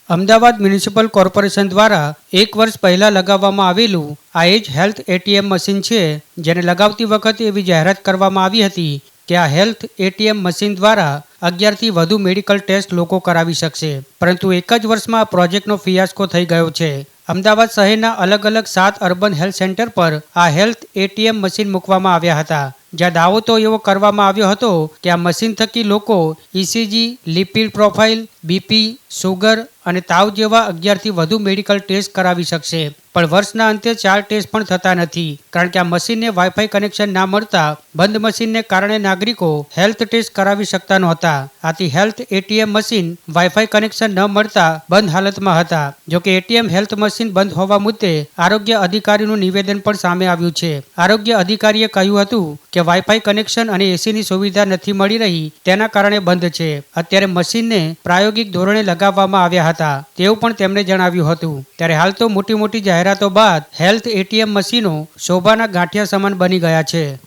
Ahmedabad municipal corporation દ્વારા 1 વર્ષ પહેલા લગાવવામાં આવેલું આ એ જ હેલ્થ એટીએમ મશીન છે, જેને લગાવતી વખતે એવી જાહેરાત કરવામાં આવી હતી કે આ હેલ્થ એટીએમ મશીન દ્વારા 11થી વધુ મેડિકલ ટેસ્ટ લોકો કરાવી શકશે. પરંતુ એક જ વર્ષમાં આ પ્રોજેક્ટનો ફિયાસ્કો થઈ ગયો છે. અમદાવાદ શહેરના અલગ અલગ 7 અર્બન હેલ્થ સેન્ટર પર આ હેલ્થ એટીએમ મશીન મૂકવામાં આવ્યા હતા, જ્યાં દાવો તો એવો કરવામાં આવ્યો હતો કે આ મશીન થકી લોકો ECG, lipid profile, BP, sugar અને તાવ જેવા 11થી વધુ મેડિકલ ટેસ્ટ કરાવી શકશે. પણ વર્ષના અંતે 4 ટેસ્ટ પણ થતા નથી, કારણ કે આ મશીનને વાઈફાઈ કનેક્શન ના મળતા બંધ મશીનને કારણે નાગરિકો હેલ્થ ટેસ્ટ કરાવી શકતા નહોતા. આથી health ATM machine wifi connection ન મળતા બંધ હાલતમાં હતા. જોકે એટીએમ હેલ્થ મશીન બંધ હોવા મુદ્દે આરોગ્ય અધિકારીનું નિવેદન પણ સામે આવ્યું છે. આરોગ્ય અધિકારીએ કહ્યું હતું કે વાઈફાઈ કનેક્શન અને એસીની સુવિધા નથી મળી રહી, તેના કારણે બંધ છે. અત્યારે મશીનને પ્રાયોગિક ધોરણે લગાવવામાં આવ્યા હતા તેવું પણ તેમણે જણાવ્યું હતું. ત્યારે હાલ તો મોટી જાહેરાતો બાદ હેલ્થ એટીએમ મશીનો શોભાના ગાંઠિયા સમાન બની ગયા છે.